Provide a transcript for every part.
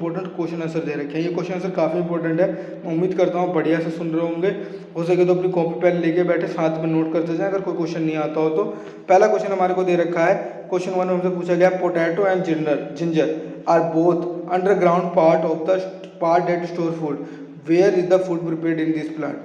Important question answer दे रखे हैं। ये क्वेश्चन आंसर काफ़ी इंपॉर्टेंट है, मैं उम्मीद करता हूँ बढ़िया से सुन रहे होंगे। हो सके तो अपनी कॉपी पेन लेके बैठे, साथ में नोट करते जाएं अगर कोई क्वेश्चन नहीं आता हो तो। पहला क्वेश्चन हमारे को दे रखा है, क्वेश्चन 1 में हमसे पूछा गया potato and ginger are both underground part of the part that store food, where is the food prepared in this plant.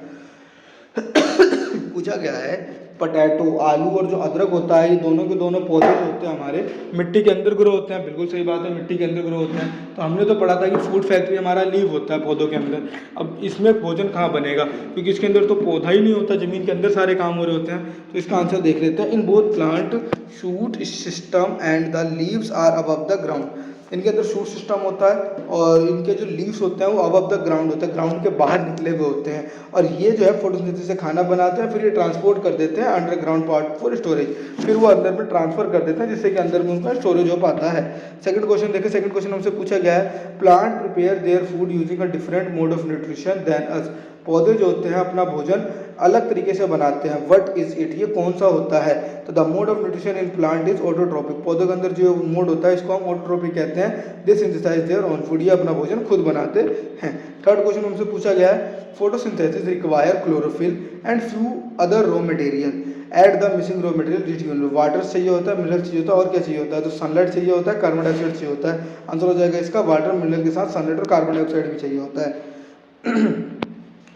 पूछा गया है पटैटो, आलू और जो अदरक होता है, ये दोनों के दोनों पौधे जो होते हैं हमारे मिट्टी के अंदर ग्रो होते हैं। बिल्कुल सही बात है, मिट्टी के अंदर ग्रो होते हैं। तो हमने तो पढ़ा था कि फूड फैक्ट्री हमारा लीव होता है पौधों के अंदर। अब इसमें भोजन कहाँ बनेगा, क्योंकि इसके अंदर तो पौधा ही नहीं होता, ज़मीन के अंदर सारे काम हो रहे होते हैं। तो इसका आंसर देख लेते हैं। In both plant shoot system and the leaves are above the ground. इनके अंदर शूट सिस्टम होता है और इनके जो लीव्स होते हैं वो अबव द ग्राउंड होते हैं, ग्राउंड के बाहर निकले हुए होते हैं। और ये जो है फोटोसिंथेसिस से खाना बनाते हैं, फिर ये ट्रांसपोर्ट कर देते हैं अंडरग्राउंड पार्ट फॉर स्टोरेज, फिर वो अंदर में ट्रांसफर कर देते हैं जिससे कि अंदर में उनका स्टोरेज हो पाता है। सेकंड क्वेश्चन देखें। सेकंड क्वेश्चन हमसे पूछा गया है plant prepare their food using a different mode of nutrition than us. पौधे जो होते हैं अपना भोजन अलग तरीके से बनाते हैं। व्हाट इज इट, ये कौन सा होता है। तो the mode of nutrition in plant is autotrophic. पौधों के अंदर जो मोड होता है इसको हम ऑटोट्रोपिक कहते हैं। दे सिंथेसाइज देयर ओन फूड, ये अपना भोजन खुद बनाते हैं। थर्ड क्वेश्चन हमसे पूछा गया है photosynthesis require chlorophyll and few other raw material, add the missing raw material retune. Water चाहिए होता है, मिनरल चाहिए होता है, और क्या चाहिए होता है। तो सनलाइट चाहिए होता है, कार्बन डाइऑक्साइड चाहिए होता है। आंसर हो जाएगा इसका वाटर, मिनरल के साथ सनलाइट और कार्बन डाइऑक्साइड भी चाहिए होता है।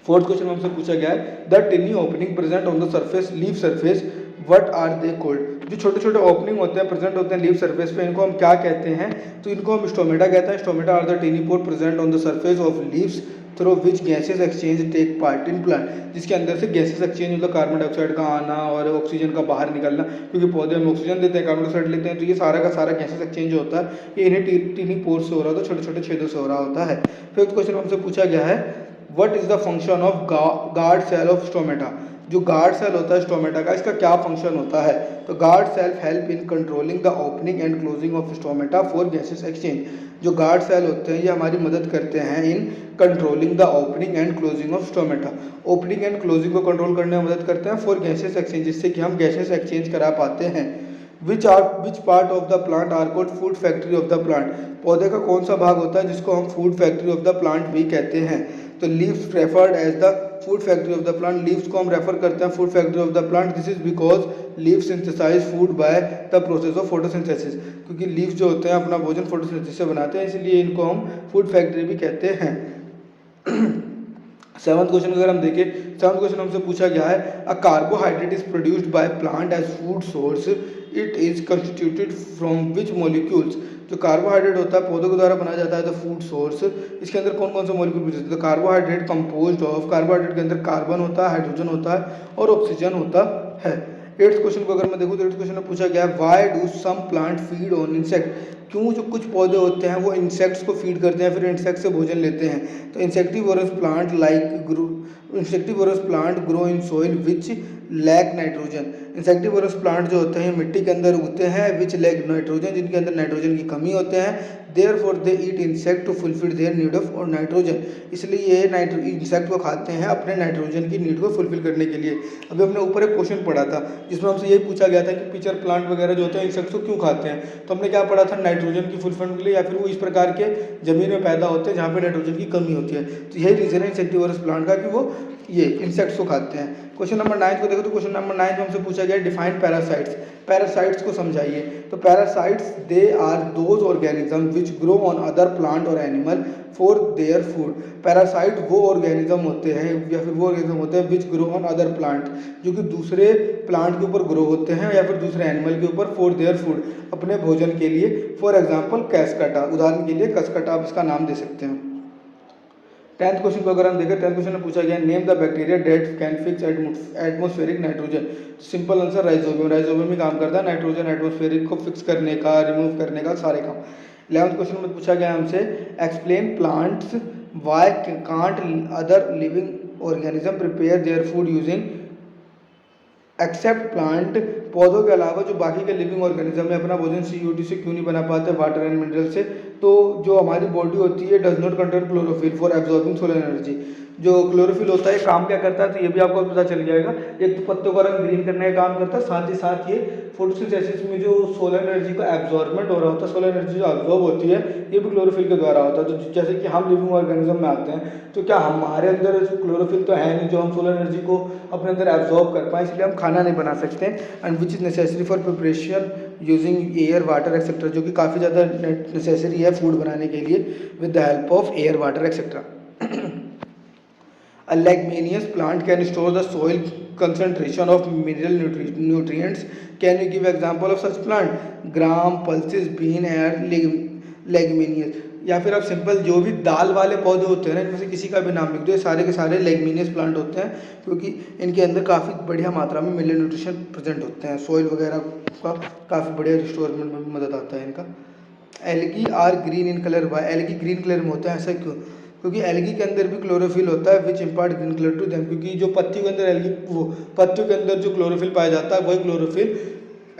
फोर्थ क्वेश्चन में हमसे पूछा गया है the tiny opening present on the surface leaf surface, what are they called. जो छोटे छोटे ओपनिंग होते हैं प्रेजेंट होते हैं लीफ सरफेस पे, इनको हम क्या कहते हैं। तो इनको हम स्टोमेटा कहते हैं। Stomata are the tiny pore present on the surface of leaves through which gases exchange take part in plant. जिसके अंदर से गैसेज एक्सचेंज मतलब कार्बन डाइऑक्साइड का आना और ऑक्सीजन का बाहर निकलना, क्योंकि पौधे में ऑक्सीजन देते हैं, कार्बन डाइऑक्साइड लेते हैं। तो ये सारा का सारा गैसेज एक्सचेंज होता है, ये इन्हें टिनी पोर से हो रहा होता है, छोटे छोटे छेदों से हो रहा होता है। फिफ्थ क्वेश्चन हमसे पूछा गया है what is the function of guard cell of stomata. जो गार्ड सेल होता है स्टोमेटा का, इसका क्या फंक्शन होता है। तो guard cell help in controlling the opening and closing of stomata for gases exchange. जो गार्ड सेल होते हैं ये हमारी मदद करते हैं in controlling the opening and closing of stomata. Opening and closing को कंट्रोल करने में मदद करते हैं फॉर गैसेस एक्सचेंज, जिससे कि हम गैसेस एक्सचेंज करा पाते हैं। Which part of the plant are called food factory of the plant. पौधे का कौन सा भाग होता है जिसको हम food factory of the plant भी कहते हैं। तो leaves referred as the food factory of the plant. Leaves को हम रेफर करते हैं food factory of the plant. This is because leaves synthesize food by the process of photosynthesis. क्योंकि leaves जो होते हैं अपना भोजन फोटोसिंथेसिस से बनाते हैं, इसलिए इनको हम फूड फैक्ट्री भी कहते हैं। सेवंथ क्वेश्चन अगर हम देखें, सेवंथ क्वेश्चन हमसे पूछा गया है a carbohydrate is produced by plant as food source, it is constituted from which molecules. जो कार्बोहाइड्रेट होता है पौधों के द्वारा बनाया जाता है द फूड सोर्स, इसके अंदर कौन कौन से मॉलिक्यूल होते हैं। तो कार्बोहाइड्रेट कंपोज्ड ऑफ, कार्बोहाइड्रेट के अंदर कार्बन होता है, हाइड्रोजन होता है और ऑक्सीजन होता है। एट्थ क्वेश्चन को अगर मैं देखूँ तो एट्थ क्वेश्चन में पूछा गया है why do some plant feed on insect. क्यों जो कुछ पौधे होते हैं वो इंसेक्ट्स को फीड करते हैं, फिर इंसेक्ट से भोजन लेते हैं। तो insectivorous plant grow in soil which lack nitrogen. Insectivorous plant जो होते हैं मिट्टी के अंदर उगते हैं विच लैक नाइट्रोजन, जिनके अंदर नाइट्रोजन की कमी होते हैं। Therefore they eat insect to fulfil their need of और नाइट्रोजन। इसलिए ये इंसेक्ट को खाते हैं अपने नाइट्रोजन की नीड को फुलफिल करने के लिए। अभी हमने ऊपर एक क्वेश्चन पढ़ा था जिसमें हमसे यही पूछा गया था कि पिचर प्लांट वगैरह जो होते हैं इंसेक्ट्स को क्यों खाते हैं। तो हमने क्या पढ़ा था, नाइट्रोजन की फुलफिलमेंट के लिए, या फिर वो इस प्रकार के जमीन में पैदा होते हैं जहाँ पे नाइट्रोजन की कमी होती है। तो यही रीजन है इंसेक्टिवोरस प्लांट का कि वो ये इंसेक्ट्स को खाते हैं। क्वेश्चन नंबर 9 को देखो तो क्वेश्चन नंबर 9 में हमसे पूछा गया डिफाइन पैरासाइट्स। पैरासाइट्स को समझाइए। तो parasites they are those organism which grow on other plant और animal for their food. Parasite वो ऑर्गेनिज्म होते हैं या फिर वो ऑर्गेनिज्म होते हैं which grow on other plant, जो कि दूसरे प्लांट के ऊपर ग्रो होते हैं या फिर दूसरे एनिमल के ऊपर फॉर देयर फूड, अपने भोजन के लिए। फॉर एग्जाम्पल कैस्कटा, उदाहरण के लिए कसकटा आप इसका नाम दे सकते हैं। 10th क्वेश्चन को अगर हम देखें, 10th क्वेश्चन में पूछा गया name the bacteria that can fix atmospheric nitrogen. Simple answer rhizobium. Rhizobium ही काम करता है नाइट्रोजन एटमॉस्फेरिक को फिक्स करने का, रिमूव करने का, सारे काम। 11th क्वेश्चन में पूछा गया हमसे explain plants why can't other living organism prepare their food using except plant. पौधों के अलावा जो बाकी के लिविंग ऑर्गेनिज्म है अपना भोजन CO2 से क्यों नहीं बना पाते, वाटर एंड मिनरल से। तो जो हमारी बॉडी होती है does not contain chlorophyll for absorbing solar energy. जो क्लोरोफिल होता है काम क्या करता है, तो ये भी आपको पता चल जाएगा। एक तो पत्तों का रंग ग्रीन करने का काम करता है, साथ ही साथ ये फोटोसिंथेसिस में जो सोलर एनर्जी का एब्जॉर्बमेंट हो रहा होता है, सोलर एनर्जी जो एब्जॉर्ब होती है, ये भी क्लोरोफिल के द्वारा होता है। तो जैसे कि हम लिविंग ऑर्गेनिज्म में आते हैं, तो क्या हमारे अंदर क्लोरोफिल तो है नहीं जो हम सोलर एनर्जी को अपने अंदर एब्जॉर्ब कर पाए, इसलिए हम खाना नहीं बना सकते। And which is necessary for preparation using air water etcetera, जो कि काफ़ी ज़्यादा नेसेसरी है फूड बनाने के लिए with the help of air water etcetera. A leguminous plant can store the soil concentration of mineral nutrients. Can you give example of such plant? Gram, pulses, bean are leguminous। या फिर आप simple जो भी दाल वाले पौधे होते हैं ना, इनमें से किसी का भी नाम लिख दो, ये सारे के सारे लेगमिनियस प्लांट होते हैं, क्योंकि इनके अंदर काफ़ी बढ़िया मात्रा में मिनरल न्यूट्रिशन प्रेजेंट होते हैं। सॉइल वगैरह का काफ़ी बढ़िया रिस्टोरमेंट में भी मदद आता है इनका। Algae are green in colour, why algae green colour में होता है, ऐसा क्यों? क्योंकि एल्गी के अंदर भी क्लोरोफिल होता है which impart green colour to them. क्योंकि जो पत्ती के अंदर एल्गी, वो पत्तियों के अंदर जो क्लोरोफिल पाया जाता है, वही क्लोरोफिल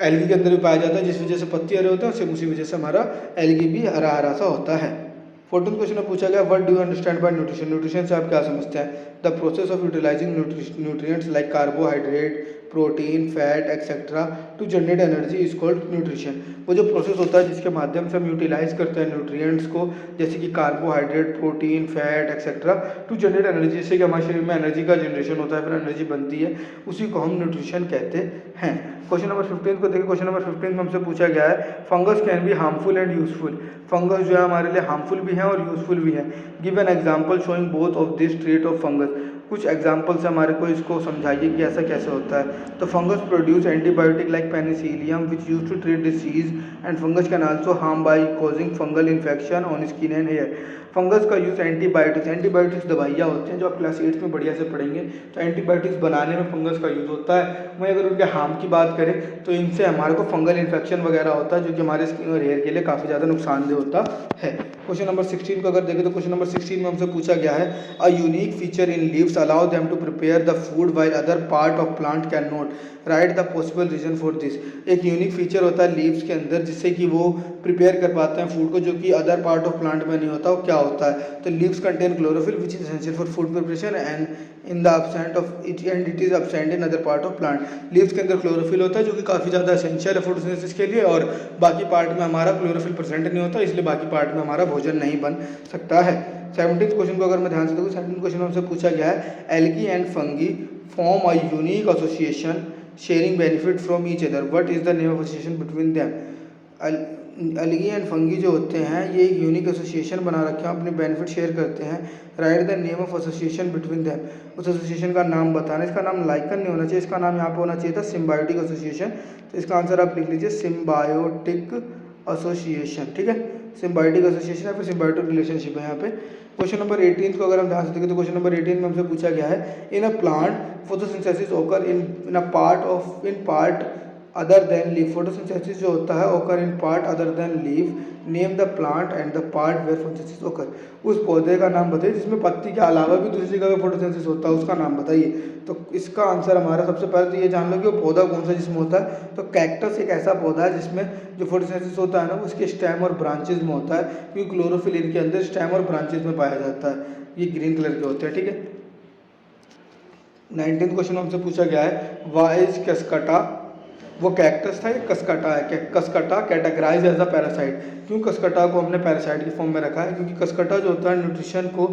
एल्गी के अंदर भी पाया जाता है, जिस वजह से पत्ती हरे होते हैं, सेम उसी वजह से हमारा एल्गी भी हरा हरा सा होता है। 14th क्वेश्चन में पूछा गया what do you understand by nutrition. Nutrition से आप क्या समझते हैं? The process of utilising nutrients like carbohydrate, protein, fat et cetera to generate energy is called nutrition. वो जो प्रोसेस होता है जिसके माध्यम से हम यूटिलाइज करते हैं न्यूट्रिएंट्स को, जैसे कि carbohydrate, protein, fat et cetera to generate energy, जिससे कि हमारे शरीर में एनर्जी का जनरेशन होता है, फिर एनर्जी बनती है, उसी को हम न्यूट्रिशन कहते हैं। क्वेश्चन नंबर 15 को देखिए। क्वेश्चन नंबर 15 में हमसे पूछा गया है fungus can be harmful and useful. Fungus जो है हमारे लिए हार्मफुल भी है और यूजफुल भी है। Give an example showing both of this trait of fungus. कुछ एग्जाम्पल से हमारे को इसको समझाइए कि ऐसा कैसे होता है। तो fungus produce antibiotic like penicillium which use to treat disease and fungus can also harm by causing fungal infection on skin and hair. Fungus का यूज़ एंटीबायोटिक्स दवाइयाँ होती हैं जो आप क्लास 8 में बढ़िया से पढ़ेंगे, तो एंटीबायोटिक्स बनाने में फंगस का यूज़ होता है। वहीं अगर उनके हार्म की बात करें तो इनसे हमारे को फंगल इन्फेक्शन वगैरह होता है, जो कि हमारे स्किन और हेयर के लिए काफ़ी ज़्यादा नुकसानदेह होता है। क्वेश्चन नंबर 16 को अगर देखें तो क्वेश्चन नंबर 16 में हमसे पूछा गया है a unique feature in leaves allow them to prepare the food while other part of plant can not, write the possible reason for this. एक यूनिक फीचर होता है लीव्स के अंदर जिससे कि वो प्रिपेयर कर पाते हैं फूड को, जो कि अदर पार्ट ऑफ प्लांट में नहीं होता। वो क्या होता है? तो leaves contain chlorophyll which is essential for food preparation and in the absent of it and it is absent in other part of plant. Leaves के अंदर क्लोरोफिल होता है जो कि काफ़ी ज़्यादा एसेंशियल है फोटोसिंथेसिस के लिए, और बाकी पार्ट में हमारा क्लोरोफिल प्रेजेंट नहीं होता, इसलिए बाकी पार्ट में हमारा भोजन नहीं बन सकता है। 17th क्वेश्चन को अगर मैं ध्यान से देखूँ, 17th क्वेश्चन हमसे पूछा गया है algae and fungi form a unique association sharing benefit from each other, what is the name of association between them. Algae and fungi जो होते हैं ये एक यूनिक एसोसिएशन बना रखे हैं, अपने बेनिफिट शेयर करते हैं। Right the name of association between them. उस एसोसिएशन का नाम बताना। इसका नाम लाइकन नहीं होना चाहिए, इसका नाम यहाँ पे होना चाहिए था सिम्बायोटिक एसोसिएशन। तो इसका आंसर आप लिख लीजिए सिम्बायोटिक एसोसिएशन। ठीक है, सिम्बायोटिक एसोसिएशन या फिर सिम्बायोटिक रिलेशनशिप है यहाँ पे। क्वेश्चन नंबर 18 को अगर हम ध्यान से देखें तो क्वेश्चन नंबर 18 में हमसे पूछा गया है इन अ plant photosynthesis occur in a part other than leaf. Photosynthesis जो होता है occur in part other than leaf, name the plant and the part where photosynthesis occur. उस पौधे का नाम बताइए जिसमें पत्ती के अलावा भी दूसरी जगह पे फोटोसिंथेसिस होता है, उसका नाम बताइए। तो इसका आंसर हमारा सबसे पहले तो ये जान लो कि वो पौधा कौन सा जिसमें होता है। तो कैक्टस एक ऐसा पौधा है जिसमें जो फोटोसिंथेसिस होता है ना वो उसके स्टेम और ब्रांचेज में होता है, क्योंकि क्लोरोफिल इनके अंदर स्टेम और ब्रांचेज में पाया जाता है। ये ग्रीन कलर के होते हैं। ठीक है, 19th क्वेश्चन हमसे पूछा गया है वाई इज कसकटा। वो कैक्टस था, ये कसकटा है। Cuscuta categorise as a parasite. क्यों कसकटा को हमने पैरासाइट की फॉर्म में रखा है? क्योंकि कसकटा जो होता है न्यूट्रिशन को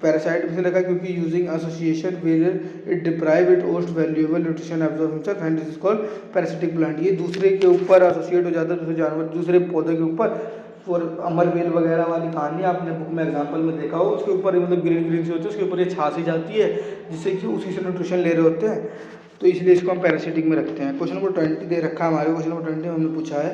पैरासाइट में से रखा है, क्योंकि using association where it deprive it most valuable nutrition absorb himself and this is called parasitic plant. ये दूसरे के ऊपर एसोसिएट हो जाता है, दूसरे जानवर दूसरे पौधे के ऊपर। और अमरवेल वगैरह वाली कहानी आपने बुक में एग्जाम्पल में देखा हो, उसके ऊपर मतलब ग्रीन ग्रीन से होती है, उसके ऊपर ये छासी जाती है जिससे कि उसी से न्यूट्रिशन ले रहे होते हैं, तो इसलिए इसको हम पैरासिटिक में रखते हैं। क्वेश्चन नंबर 20 दे रखा है हमारे। क्वेश्चन नंबर 20 में हमने पूछा है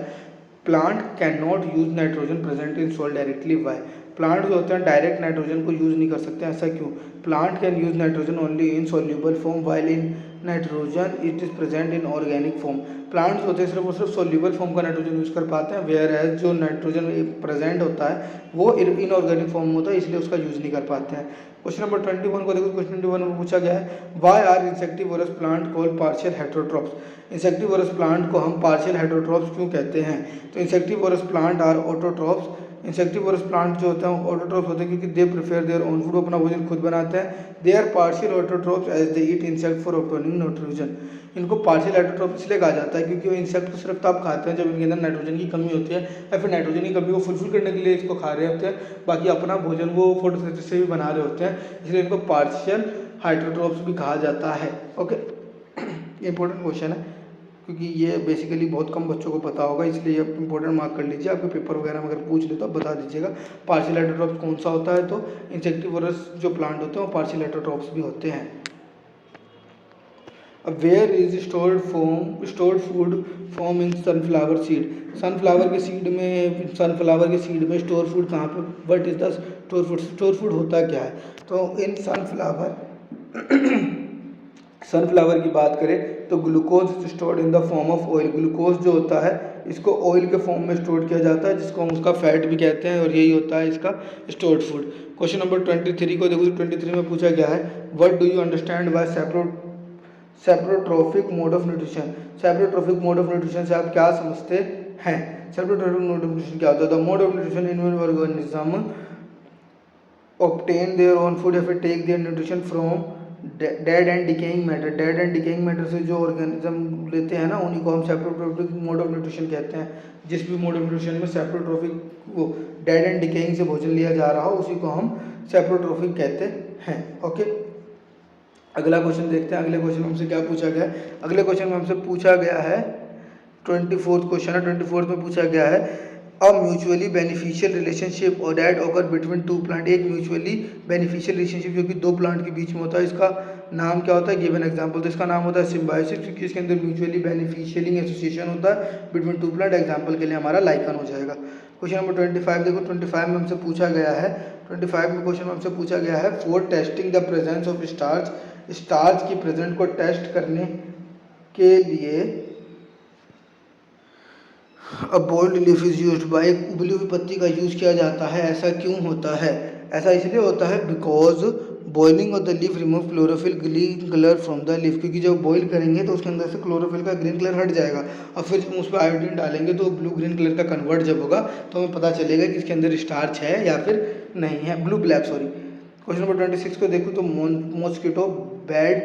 plant can not use nitrogen present in soil directly, why. Plant जो होते हैं डायरेक्ट नाइट्रोजन को यूज़ नहीं कर सकते, ऐसा क्यों? Plant can use nitrogen only in soluble form while in nitrogen it is present in organic form. Plants होते हैं सिर्फ और सिर्फ सोल्यूबल फॉर्म का नाइट्रोजन यूज़ कर पाते हैं, वेयर एज जो नाइट्रोजन प्रेजेंट होता है वो इनऑर्गेनिक फॉर्म होता है, इसलिए उसका यूज़ नहीं कर पाते हैं। क्वेश्चन नंबर 21 को देखो, क्वेश्चन 21 में पूछा गया है why are insectivorous plant called partial heterotrophs. Insectivorous plant को हम पार्शियल हेटरोट्रॉप्स क्यों कहते हैं? तो insectivorous plant are autotrophs. Insectivorous plant जो होते हैं ऑटोट्रॉप्स होते हैं क्योंकि they prefer their own food, अपना भोजन खुद बनाते हैं। They are partial autotrophs as they eat insect for obtaining nitrogen. इनको पार्शियल ऑटोट्रॉप इसलिए कहा जाता है क्योंकि वो इंसेक्ट को सिर्फ तब खाते हैं जब इनके अंदर नाइट्रोजन की कमी होती है, या फिर नाइट्रोजन की कमी को फुलफिल करने के लिए इसको खा रहे होते हैं, बाकी अपना भोजन वो फोटोसिंथेसिस से भी बना रहे होते हैं, इसलिए इनको पार्शियल हाइड्रोट्रॉप्स भी कहा जाता है। ओके, इंपॉर्टेंट क्वेश्चन है क्योंकि ये बेसिकली बहुत कम बच्चों को पता होगा, इसलिए आप इंपॉर्टेंट मार्क कर लीजिए। आपके पेपर वगैरह में अगर पूछ ले तो आप बता दीजिएगा पार्शियल हेटरोट्रॉप्स कौन सा होता है। तो इंसेक्टिवोरस जो प्लांट होते हैं वो पार्शियल हेटरोट्रॉप्स भी होते हैं। Where is stored food form in sunflower seed. Sunflower के सीड में स्टोर फूड कहाँ पे, what is the store food? Store food होता क्या है? तो इन सनफ्लावर की बात करें तो glucose is stored in the form of oil. Glucose जो होता है इसको ऑयल के फॉर्म में स्टोर किया जाता है, जिसको हम उसका फैट भी कहते हैं, और यही होता है इसका स्टोर्ड फूड। क्वेश्चन नंबर 23 को देखो, 23 में पूछा गया है what do you understand by saprotrophic mode of nutrition. Saprotrophic mode of nutrition से आप क्या समझते हैं? सेप्रोट्रोफिक मोड ऑफ न्यूट्रिशन क्या होता है? The mode of nutrition in organism obtain their own food या फिर take their nutrition from dead and decaying matter। Dead and decaying matter से जो ऑर्गेनिज्म लेते हैं ना, उन्हीं को हम सेप्रोट्रोफिक मोड ऑफ न्यूट्रिशन कहते हैं। जिस भी मोड ऑफ न्यूट्रिशन में सेप्रोट्रोफिक वो डेड एंड डिकेइंग से भोजन लिया जा रहा हो उसी को हम सेप्रोट्रोफिक कहते हैं। ओके, अगला क्वेश्चन देखते हैं। अगले क्वेश्चन में हमसे क्या पूछा गया है? अगले क्वेश्चन में हमसे पूछा गया है 24th क्वेश्चन है। 24th में पूछा गया है अ म्यूचुअली बेनिफिशियल रिलेशनशिप और that occur between two plant. एक म्यूचुअली बेनिफिशियल रिलेशनशिप जो कि दो प्लांट के बीच में होता है, इसका नाम क्या होता है? Given example. तो इसका नाम होता है सिम्बायोसिस, क्योंकि इसके अंदर म्यूचुअली बेनिफिशियलिंग एसोसिएशन होता है बिटवीन टू प्लांट। एग्जांपल के लिए हमारा लाइकन हो जाएगा। क्वेश्चन नंबर 25 देखो, 25 में हमसे पूछा गया है 25 में क्वेश्चन में हमसे पूछा गया है for testing the presence of starch की प्रेजेंट को टेस्ट करने के लिए a boiled leaf is used by. एक उबली हुई पत्ती का यूज़ किया जाता है। ऐसा क्यों होता है? ऐसा इसलिए होता है because boiling of the leaf remove chlorophyll green colour from the leaf. क्योंकि जब बॉईल करेंगे तो उसके अंदर से क्लोरोफिल का ग्रीन कलर हट जाएगा, और फिर जब उस पर आयोडीन डालेंगे तो ब्लू ग्रीन कलर का कन्वर्ट जब होगा तो हमें पता चलेगा कि इसके अंदर स्टार्च है या फिर नहीं है, blue black sorry. Question number 26 को देखो तो mosquito bed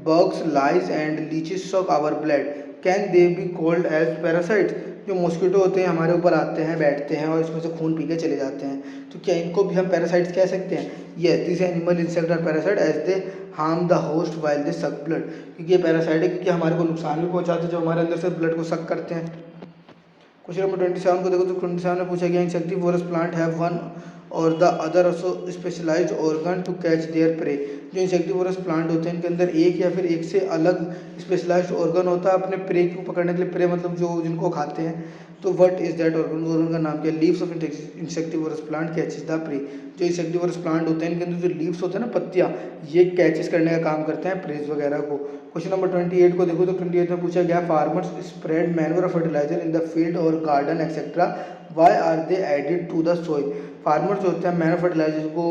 bugs lice and leeches suck our blood, can they be called as parasites. जो मॉस्किटो होते हैं हमारे ऊपर आते हैं, बैठते हैं और इसमें से खून पी के चले जाते हैं, तो क्या इनको भी हम पैरासाइट्स कह सकते हैं? Yes, this animal insect are parasite as they harm the host while they suck blood. क्योंकि ये पैरासाइट है क्योंकि हमारे को नुकसान भी पहुंचाते हैं जो हमारे अंदर से ब्लड को सक करते हैं। क्वेश्चन नंबर 27 को देखो तो 27 में पूछा गया इंसेक्टिवोरस प्लांट हैव वन और the other also specialized organ to catch their prey. जो इंसेक्टिवोरस प्लांट होते हैं इनके अंदर एक या फिर एक से अलग स्पेशलाइज्ड ऑर्गन होता है अपने प्रे को पकड़ने के लिए। प्रे मतलब जो जिनको खाते हैं, तो what is that organ? Organ का नाम क्या है? Leaves of insectivorous plant catches the prey. जो इंसेक्टिवोरस प्लांट होते हैं इनके अंदर जो लीव्स होते हैं ना, पत्तियाँ, ये कैचेस करने का काम करते हैं प्रेज वगैरह को। क्वेश्चन नंबर 28 को देखो तो 28 में पूछा गया farmers spread manure fertiliser in the field और garden etcetera, why are they added to the soil. Farmers जो होते हैं मैन्योर फर्टिलाइजर को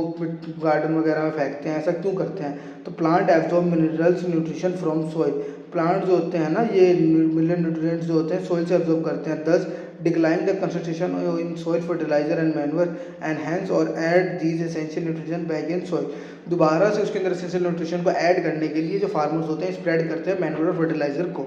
गार्डन वगैरह में फेंकते हैं, ऐसा क्यों करते हैं? तो plant absorb minerals nutrition from soil. Plant जो होते हैं ना, ये मिनरल न्यूट्रिएंट्स जो होते हैं सोइल से एब्जॉर्ब करते हैं, thus decline the concentration in soil fertiliser and manure and hence और add these essential nutrition back in soil. दोबारा से उसके अंदर एसेंशियल न्यूट्रिशन को ऐड करने के लिए जो फार्मर्स होते हैं स्प्रेड करते हैं मैन्योर और फर्टिलाइजर को।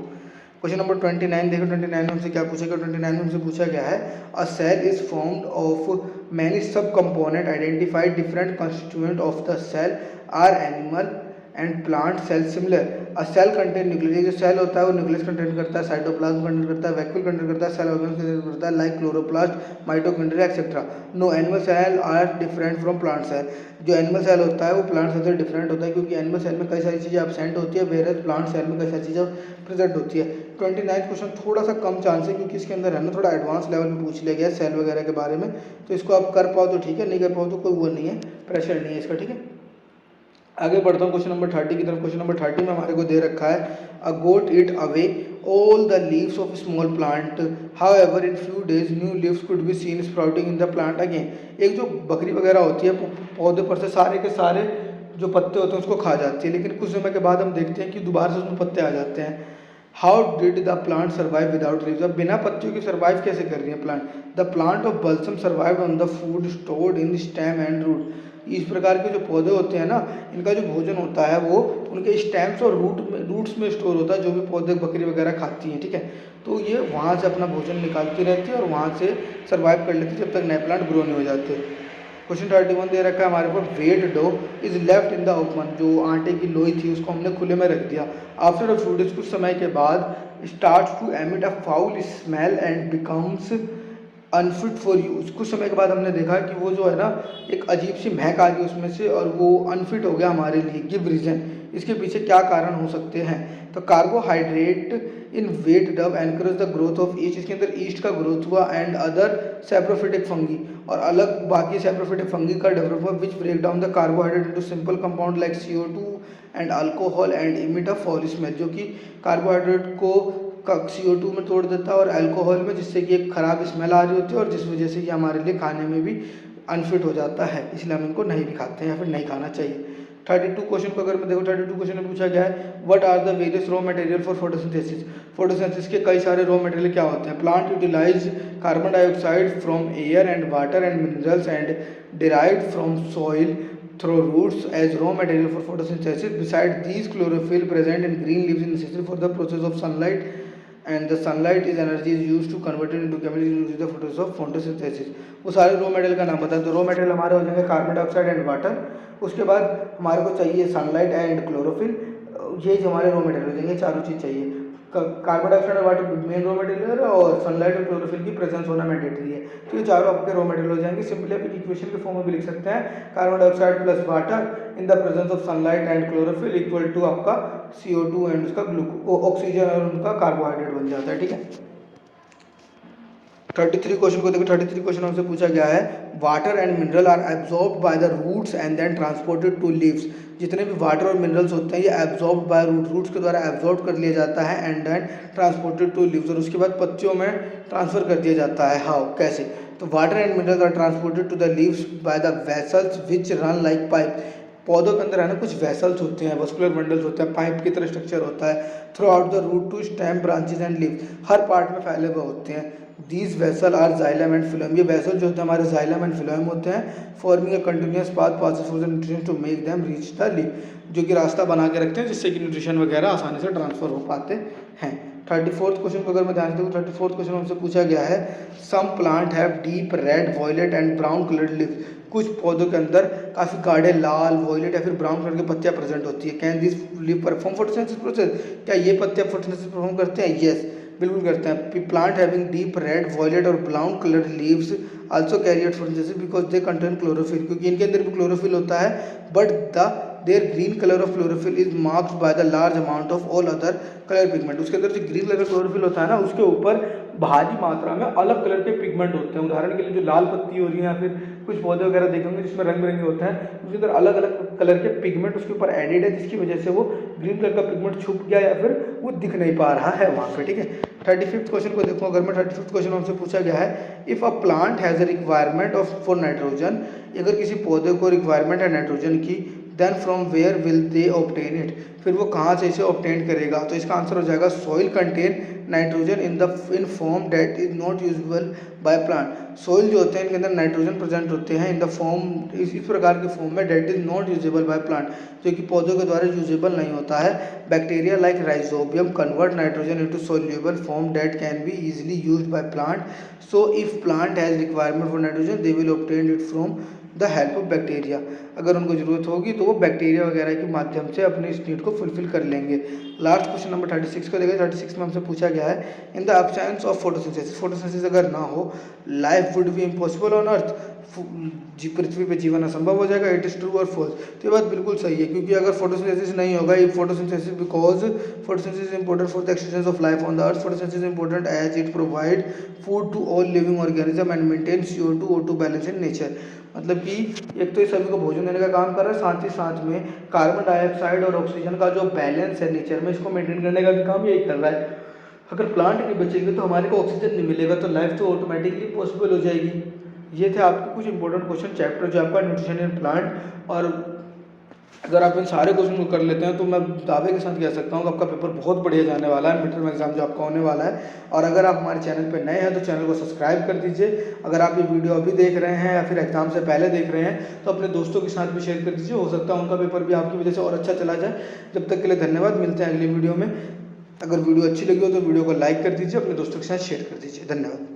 क्वेश्चन नंबर 29 देखो, 29 में हमसे क्या पूछा गया? 29 में हमसे पूछा गया है a cell is formed of many sub component, identified different constituent of the cell, are animal and plant cell similar. A cell contain nucleus. जो सेल होता है वो न्यूक्लियस कंटेंट करता है, साइटोप्लाज्म कंटेंट करता है, वैक्यूल कंटेंट करता है, सेल ऑर्गन कंटेंट करता है like chloroplast, mitochondria etcetera. No animal cell are different from plant cell. जो एनिमल सेल होता है वो प्लांट सेल से डिफरेंट होता है क्योंकि एनिमल सेल में कई सारी चीज़ें एब्सेंट होती है, वेयर प्लांट सेल में कई सारी चीज़ें प्रेजेंट होती है। 29 क्वेश्चन थोड़ा सा कम चांस है क्योंकि इसके अंदर है ना थोड़ा एडवांस लेवल में पूछ लिया गया सेल वगैरह के बारे में, तो इसको आप कर पाओ तो ठीक है, नहीं कर पाओ तो कोई वो नहीं है, प्रेशर नहीं है इसका, ठीक है। आगे बढ़ता हूँ क्वेश्चन नंबर 30 की तरफ। क्वेश्चन नंबर 30 में हमारे को दे रखा है a goat ate away all the leaves of a small plant. However, in few days, new leaves could be seen sprouting in the plant again. एक जो बकरी वगैरह होती है पौधे पर से सारे के सारे जो पत्ते होते हैं उसको खा जाती है, लेकिन कुछ समय के बाद हम देखते हैं कि दोबारा से उसमें पत्ते आ जाते हैं. How did the plant survive without leaves? अब बिना पत्तियों के सर्वाइव कैसे कर रही है plant? The plant of balsam survive on the food stored in stem and root. इस प्रकार के जो पौधे होते हैं ना, इनका जो भोजन होता है वो उनके स्टेम्स और रूट्स में स्टोर होता है, जो भी पौधे बकरी वगैरह खाती हैं. ठीक है, तो ये वहाँ से अपना भोजन निकालती रहती है और वहाँ से सर्वाइव कर लेती है जब तक नए प्लांट ग्रो नहीं हो जाते. क्वेश्चन 31 दे रखा है हमारे पास. Wet dough is left in the open. जो आटे की लोई थी उसको हमने खुले में रख दिया. आफ्टर अ फ्यू डेज, कुछ समय के बाद, start to emit a foul smell and becomes unfit for use. कुछ समय के बाद हमने देखा कि वो जो है ना, एक अजीब सी महक आ रही है उसमें से और वो अनफिट हो गया हमारे लिए. Give reason. इसके पीछे क्या कारण हो सकते हैं? तो carbohydrate in wet dough encourage the growth of yeast. इसके अंदर ईस्ट का ग्रोथ हुआ एंड अदर सैप्रोफिटिक फंगी, और अलग बाकी सैप्रोफिटिक फंगी का डेवलप हुआ which break down the carbohydrate into simple compound like CO2 and alcohol and emit a foul smell. जो कि कार्बोहाइड्रेट को CO2 में तोड़ देता है और अल्कोहल में, जिससे कि एक खराब स्मेल आ रही होती है और जिस वजह से ये हमारे लिए खाने में भी अनफिट हो जाता है, इसलिए हम इनको नहीं भी खाते हैं या फिर नहीं खाना चाहिए. 32 क्वेश्चन को अगर मैं देखो, 32 क्वेश्चन में पूछा गया है what are the various raw material for photosynthesis. Photosynthesis के कई सारे रॉ मटेरियल क्या होते हैं? Plant utilize carbon dioxide from air and water and minerals and derived from soil through roots as raw material for photosynthesis. Besides these, chlorophyll present in green leaves is necessary for the process of sunlight, and the sunlight is energy is used to convert it into chemicals used in the process of photosynthesis. वो सारे raw material का नाम बताएं. तो raw material हमारे हो जाएंगे carbon dioxide and water. उसके बाद हमारे को चाहिए सनलाइट एंड क्लोरोफिल. ये जो हमारे रॉ मटेरियल हो जाएंगे, चारों चीज़ चाहिए. कार्बन डाइऑक्साइड और वाटर मेन रॉ मटेरियल है और सनलाइट और क्लोरोफिल की प्रेजेंस होना मैंडेटरी है. तो ये चारों आपके रॉ मटेरियल हो जाएंगे. सिंपली आप इक्वेशन के फॉर्म में भी लिख सकते हैं. Carbon dioxide plus water in the presence of sunlight and chlorophyll equal to आपका CO2 एंड उसका ऑक्सीजन और उनका कार्बोहाइड्रेट बन जाता है. ठीक है. 33 क्वेश्चन को देखो. 33 क्वेश्चन हमसे पूछा गया है water and mineral are absorbed by the roots and then transported to leaves. जितने भी वाटर और मिनरल्स होते हैं ये एब्जॉर्ब्ड बाय रूट्स के द्वारा एब्जॉर्ब कर लिया जाता है and then transported to leaves, और उसके बाद पत्तियों में ट्रांसफर कर दिया जाता है. हाउ, कैसे? तो water and minerals are transported to the leaves by the vessels which run like pipe. पौधों के अंदर है ना कुछ वेसल्स होते हैं, वस्कुलर बंडल्स होते हैं, पाइप की तरह स्ट्रक्चर होता है. Throughout the root to stem branches and leave, हर पार्ट में फैले हुए होते हैं. These vessel are xylem and phloem. ये वेसल जो होते हैं हमारे जाइलम एंड फिलोम होते हैं. Forming a continuous path passes for the nutrients to make them reach the leaf. जो कि रास्ता बना के रखते हैं जिससे कि न्यूट्रिशन वगैरह आसानी से ट्रांसफर हो पाते हैं. 34th क्वेश्चन को अगर मैं ध्यान से देखूँ, 34th क्वेश्चन हमसे पूछा गया है some plant have deep red violet and brown coloured leaves. कुछ पौधों के अंदर काफ़ी गाढ़े लाल, वॉयलेट या फिर ब्राउन कलर की पत्तियां प्रेजेंट होती है. Can this leave perform photosynthesis process? क्या ये पत्तियां फोटोसिंथेसिस परफॉर्म करते हैं? यस, बिल्कुल करते हैं. Plant having deep red violet और brown coloured leaves also carry out photosynthesis because they contain chlorophyll. क्योंकि इनके अंदर भी क्लोरोफिल होता है, but their green colour of chlorophyll is marked by the large amount of all other colour pigment. उसके अंदर जो ग्रीन कलर का क्लोरोफिल होता है ना, उसके ऊपर भारी मात्रा में अलग कलर के पिगमेंट होते हैं. उदाहरण के लिए जो लाल पत्ती हो रही है या फिर कुछ पौधे वगैरह देखेंगे जिसमें रंग बिरंगे होते हैं, उसके अंदर अलग अलग कलर के पिगमेंट उसके ऊपर एडेड है, जिसकी वजह से वो ग्रीन कलर का पिगमेंट छुप गया या फिर वो दिख नहीं पा रहा है वहाँ पे. ठीक है. 35th क्वेश्चन को देखो अगर मैं. 35th क्वेश्चन हमसे पूछा गया है if a plant has a requirement of for nitrogen. अगर किसी पौधे को रिक्वायरमेंट है नाइट्रोजन की, then from where will they obtain it. फिर वो कहाँ से इसे ऑब्टेन करेगा? तो इसका आंसर हो जाएगा soil contain nitrogen in form that is not usable by plant. Soil जो होते हैं इनके अंदर नाइट्रोजन प्रेजेंट होते हैं इन द फॉर्म, इस प्रकार के फॉर्म में that is not usable by plant, जो कि पौधों के द्वारा यूजेबल नहीं होता है. Bacteria like rhizobium convert nitrogen into soluble form that can be easily used by plant. So if plant has requirement for nitrogen they will obtain it from the help of bacteria. अगर उनको जरूरत होगी तो वो bacteria वगैरह के माध्यम से अपनी इस नीड को फुलफिल कर लेंगे. लास्ट क्वेश्चन नंबर 36 को देखिए. 36 में हमसे पूछा गया है in the absence of photosynthesis. Photosynthesis अगर ना हो life would be impossible on earth. पृथ्वी पे जीवन असंभव हो जाएगा. इट इज ट्रू और फॉल्स? तो ये बात बिल्कुल सही है, क्योंकि अगर फोटोसिंथेसिस नहीं होगा, photosynthesis because photosynthesis is important for the extension of life on the earth. Photosynthesis is important as it provide food to all living organism and maintain CO2 O2 balance in nature. मतलब कि एक तो ये सभी को भोजन देने का काम कर रहा है, साथ ही साथ में कार्बन डाइऑक्साइड और ऑक्सीजन का जो बैलेंस है नेचर में, इसको मेंटेन करने का भी काम यही कर रहा है. अगर प्लांट नहीं बचेंगे तो हमारे को ऑक्सीजन नहीं मिलेगा, तो लाइफ तो ऑटोमेटिकली पॉसिबल हो जाएगी। ये थे आपके कुछ इंपॉर्टेंट क्वेश्चन चैप्टर जो आपका न्यूट्रिशन इन प्लांट। और अगर आप इन सारे क्वेश्चन को कर लेते हैं तो मैं दावे के साथ कह सकता हूँ कि आपका पेपर बहुत बढ़िया जाने वाला है, मिड टर्म एग्जाम जो आपका होने वाला है। और अगर आप हमारे चैनल पर नए हैं तो चैनल को सब्सक्राइब कर दीजिए। अगर आप ये वीडियो अभी देख रहे हैं या फिर एग्जाम से पहले देख रहे हैं तो अपने दोस्तों के साथ भी शेयर कर दीजिए, हो सकता है उनका पेपर भी आपकी वजह से और अच्छा चला जाए। जब तक के लिए धन्यवाद, मिलते हैं अगली वीडियो में। अगर वीडियो अच्छी लगी हो तो वीडियो को लाइक कर दीजिए, अपने दोस्तों के साथ शेयर कर दीजिए। धन्यवाद।